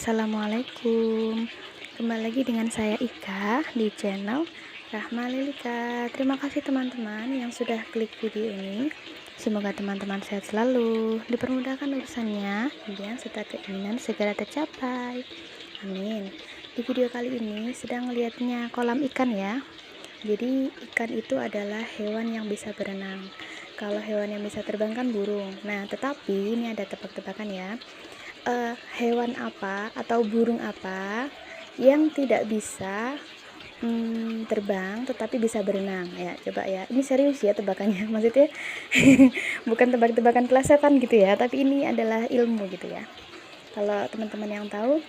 Assalamualaikum. Kembali lagi dengan saya Ika di channel Rahma Lilika. Terima kasih teman-teman yang sudah klik video ini. Semoga teman-teman sehat selalu, dipermudahkan urusannya, dan serta keinginan segera tercapai. Amin. Di video kali ini sedang melihatnya kolam ikan ya. Jadi ikan itu adalah hewan yang bisa berenang. Kalau hewan yang bisa terbang kan burung. Nah, tetapi ini ada tebak-tebakan ya. Hewan apa atau burung apa yang tidak bisa terbang tetapi bisa berenang ya, coba ya, ini serius ya tebakannya maksudnya bukan tebak-tebakan plesetan gitu ya, tapi ini adalah ilmu gitu ya. Kalau teman-teman yang tahu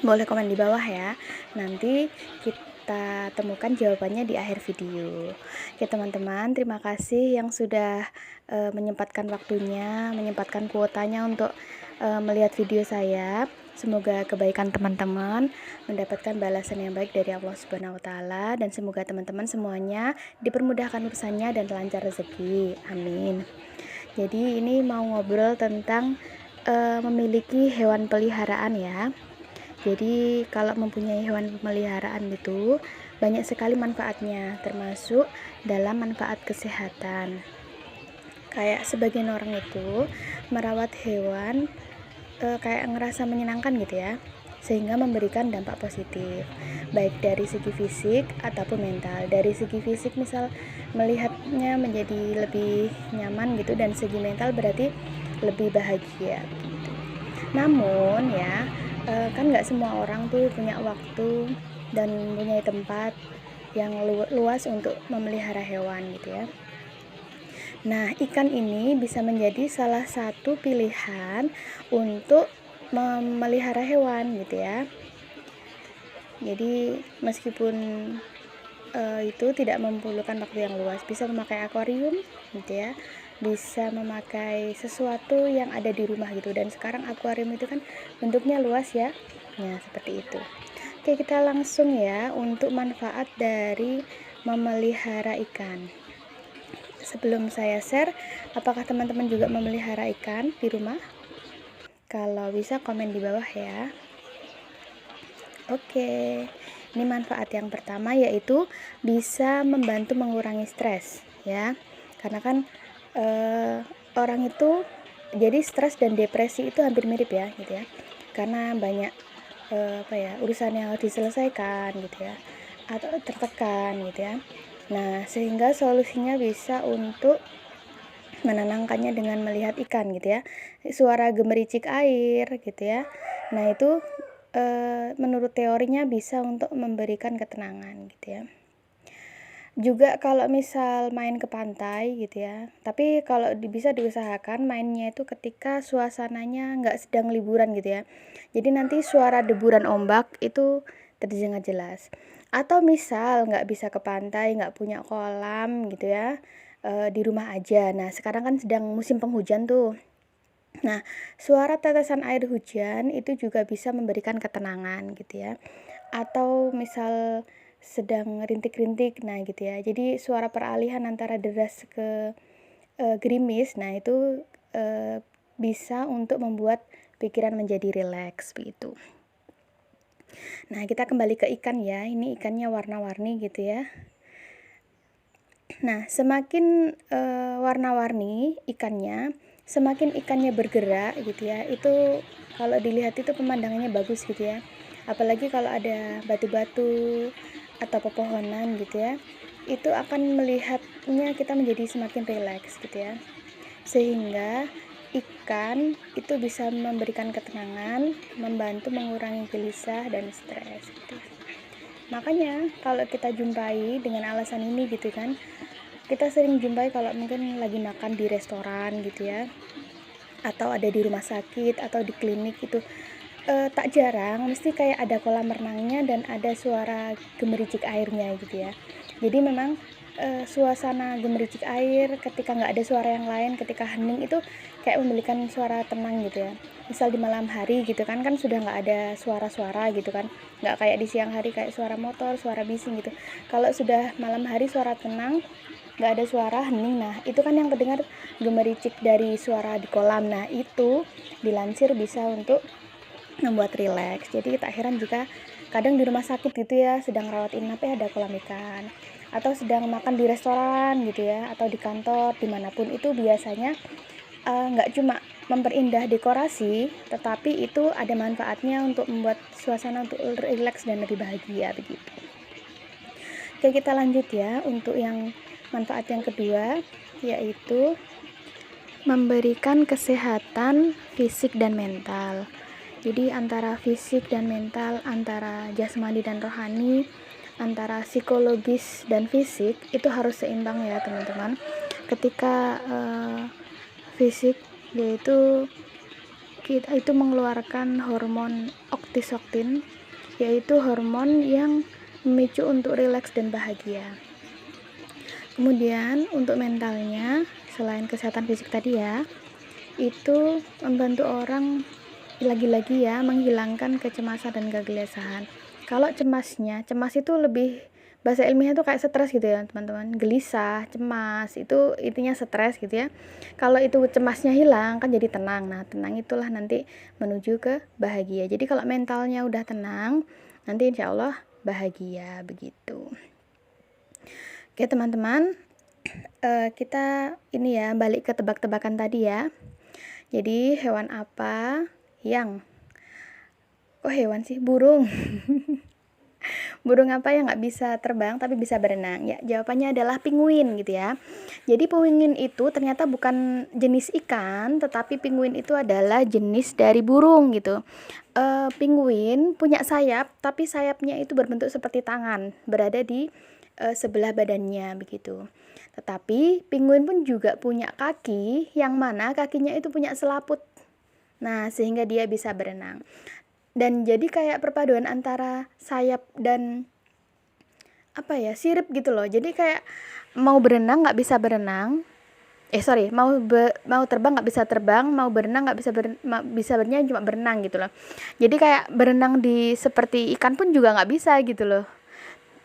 boleh komen di bawah ya, nanti kita temukan jawabannya di akhir video. Oke teman-teman, terima kasih yang sudah menyempatkan waktunya, menyempatkan kuotanya untuk melihat video saya. Semoga kebaikan teman-teman mendapatkan balasan yang baik dari Allah Subhanahu wa taala, dan semoga teman-teman semuanya dipermudahkan urusannya dan lancar rezeki. Amin. Jadi ini mau ngobrol tentang memiliki hewan peliharaan ya. Jadi kalau mempunyai hewan peliharaan itu banyak sekali manfaatnya, termasuk dalam manfaat kesehatan. Kayak sebagian orang itu merawat hewan kayak ngerasa menyenangkan gitu ya, sehingga memberikan dampak positif baik dari segi fisik ataupun mental. Dari segi fisik misal melihatnya menjadi lebih nyaman gitu, dan segi mental berarti lebih bahagia gitu. Namun ya kan nggak semua orang tuh punya waktu dan punya tempat yang luas untuk memelihara hewan gitu ya. Nah, ikan ini bisa menjadi salah satu pilihan untuk memelihara hewan gitu ya. Jadi meskipun itu tidak memerlukan waktu yang luas, bisa memakai akuarium gitu ya, bisa memakai sesuatu yang ada di rumah gitu. Dan sekarang akuarium itu kan bentuknya luas ya. Nah, seperti itu. Oke, kita langsung ya untuk manfaat dari memelihara ikan. Sebelum saya share, apakah teman-teman juga memelihara ikan di rumah? Kalau bisa komen di bawah ya. Oke, ini manfaat yang pertama yaitu bisa membantu mengurangi stres ya. Karena kan orang itu jadi stres dan depresi itu hampir mirip ya gitu ya. Karena banyak urusan yang harus diselesaikan gitu ya, atau tertekan gitu ya. Nah, sehingga solusinya bisa untuk menenangkannya dengan melihat ikan gitu ya. Suara gemericik air gitu ya. Nah, itu menurut teorinya bisa untuk memberikan ketenangan gitu ya. Juga kalau misal main ke pantai gitu ya. Tapi kalau bisa diusahakan mainnya itu ketika suasananya nggak sedang liburan gitu ya. Jadi nanti suara deburan ombak itu terdengar jelas. Atau misal nggak bisa ke pantai, nggak punya kolam gitu ya, di rumah aja. Nah, sekarang kan sedang musim penghujan tuh. Nah, suara tetesan air hujan itu juga bisa memberikan ketenangan gitu ya. Atau misal sedang rintik-rintik, nah gitu ya. Jadi suara peralihan antara deras ke gerimis, nah itu bisa untuk membuat pikiran menjadi rileks begitu. Nah, kita kembali ke ikan ya. Ini ikannya warna-warni gitu ya. Nah, semakin warna-warni ikannya, semakin ikannya bergerak gitu ya. Itu kalau dilihat itu pemandangannya bagus gitu ya. Apalagi kalau ada batu-batu atau pepohonan gitu ya. Itu akan melihatnya kita menjadi semakin rileks gitu ya. Sehingga ikan itu bisa memberikan ketenangan, membantu mengurangi gelisah dan stres gitu. Makanya kalau kita jumpai dengan alasan ini gitu kan, kita sering jumpai kalau mungkin lagi makan di restoran gitu ya, atau ada di rumah sakit atau di klinik itu, tak jarang mesti kayak ada kolam renangnya dan ada suara gemericik airnya gitu ya. Jadi memang suasana gemericik air ketika nggak ada suara yang lain, ketika hening itu kayak memberikan suara tenang gitu ya. Misal di malam hari gitu kan sudah nggak ada suara-suara gitu kan, nggak kayak di siang hari kayak suara motor, suara bising gitu. Kalau sudah malam hari suara tenang, nggak ada suara hening, nah itu kan yang terdengar gemericik dari suara di kolam. Nah itu dilansir bisa untuk membuat rileks. Jadi tak heran jika kadang di rumah sakit gitu ya, sedang rawat inap ada kolam ikan, atau sedang makan di restoran gitu ya, atau di kantor dimanapun itu biasanya nggak cuma memperindah dekorasi, tetapi itu ada manfaatnya untuk membuat suasana untuk rileks dan lebih bahagia begitu. Oke, kita lanjut ya untuk yang manfaat yang kedua, yaitu memberikan kesehatan fisik dan mental. Jadi antara fisik dan mental, antara jasmani dan rohani, antara psikologis dan fisik itu harus seimbang ya teman-teman. Ketika fisik yaitu kita itu mengeluarkan hormon oksitosin, yaitu hormon yang memicu untuk rileks dan bahagia. Kemudian untuk mentalnya, selain kesehatan fisik tadi ya, itu membantu orang lagi-lagi ya menghilangkan kecemasan dan kegelisahan. Kalau cemas itu lebih, bahasa ilmiahnya itu kayak stres gitu ya teman-teman, gelisah, cemas itu intinya stres gitu ya. Kalau itu cemasnya hilang kan jadi tenang. Nah tenang itulah nanti menuju ke bahagia. Jadi kalau mentalnya udah tenang, nanti insya Allah bahagia begitu. Oke teman-teman, kita ini ya balik ke tebak-tebakan tadi ya. Jadi hewan apa yang burung burung apa yang nggak bisa terbang tapi bisa berenang? Ya jawabannya adalah penguin gitu ya. Jadi penguin itu ternyata bukan jenis ikan, tetapi penguin itu adalah jenis dari burung gitu. Penguin punya sayap, tapi sayapnya itu berbentuk seperti tangan, berada di sebelah badannya begitu. Tetapi penguin pun juga punya kaki, yang mana kakinya itu punya selaput. Nah, sehingga dia bisa berenang. Dan jadi kayak perpaduan antara sayap dan sirip gitu loh. Jadi kayak mau berenang nggak bisa berenang. Mau terbang nggak bisa terbang, mau berenang nggak bisa berenang, cuma berenang gitu loh. Jadi kayak berenang di seperti ikan pun juga nggak bisa gitu loh.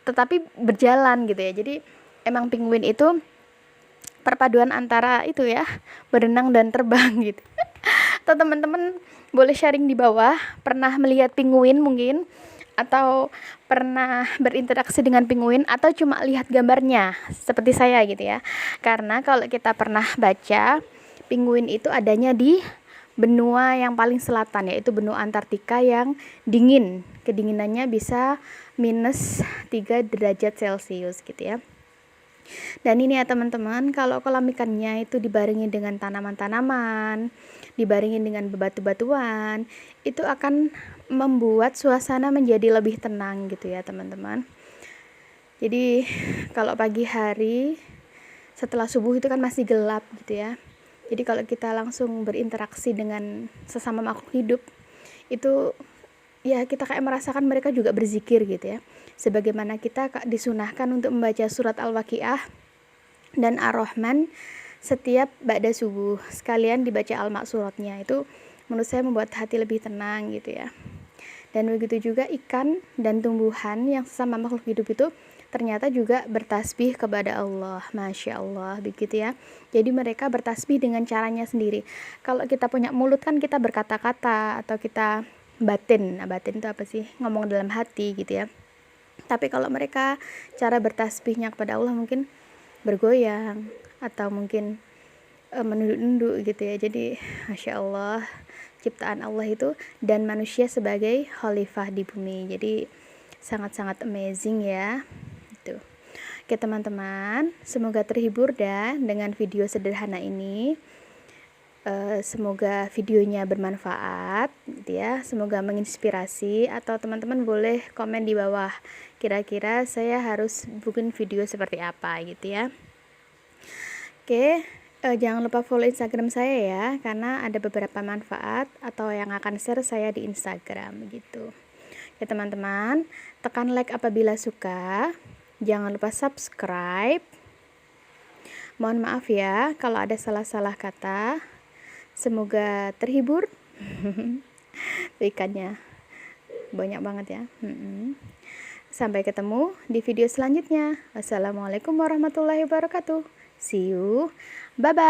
Tetapi berjalan gitu ya. Jadi emang penguin itu perpaduan antara itu ya, berenang dan terbang gitu. Atau teman-teman boleh sharing di bawah, pernah melihat penguin mungkin, atau pernah berinteraksi dengan penguin, atau cuma lihat gambarnya seperti saya gitu ya. Karena kalau kita pernah baca, penguin itu adanya di benua yang paling selatan, yaitu benua Antartika yang dingin, kedinginannya bisa -3 derajat Celcius gitu ya. Dan ini ya teman-teman, kalau kolam ikannya itu dibarengi dengan tanaman-tanaman, dibarengi dengan bebatu-batuan, itu akan membuat suasana menjadi lebih tenang gitu ya teman-teman. Jadi kalau pagi hari setelah subuh itu kan masih gelap gitu ya. Jadi kalau kita langsung berinteraksi dengan sesama makhluk hidup, itu ya kita kayak merasakan mereka juga berzikir gitu ya. Sebagaimana kita disunahkan untuk membaca surat Al-Waqiah dan Ar-Rahman setiap ba'da subuh, sekalian dibaca Al-Ma'suratnya. Itu menurut saya membuat hati lebih tenang gitu ya. Dan begitu juga ikan dan tumbuhan yang sesama makhluk hidup itu ternyata juga bertasbih kepada Allah. Masya Allah begitu ya. Jadi mereka bertasbih dengan caranya sendiri. Kalau kita punya mulut kan kita berkata-kata atau kita batin. Nah, batin itu apa sih? Ngomong dalam hati gitu ya. Tapi kalau mereka cara bertasbihnya kepada Allah mungkin bergoyang atau mungkin menunduk-nunduk gitu ya. Jadi Masya Allah, ciptaan Allah itu dan manusia sebagai khalifah di bumi. Jadi sangat-sangat amazing ya gitu. Oke teman-teman, semoga terhibur dengan video sederhana ini. Semoga videonya bermanfaat gitu ya, semoga menginspirasi. Atau teman-teman boleh komen di bawah, kira-kira saya harus bikin video seperti apa gitu ya. Oke, jangan lupa follow Instagram saya ya, karena ada beberapa manfaat atau yang akan share saya di Instagram gitu. Ya teman-teman, tekan like apabila suka, jangan lupa subscribe. Mohon maaf ya kalau ada salah-salah kata. Semoga terhibur. Ikannya banyak banget ya. Sampai ketemu di video selanjutnya. Wassalamualaikum warahmatullahi wabarakatuh. See you. Bye bye.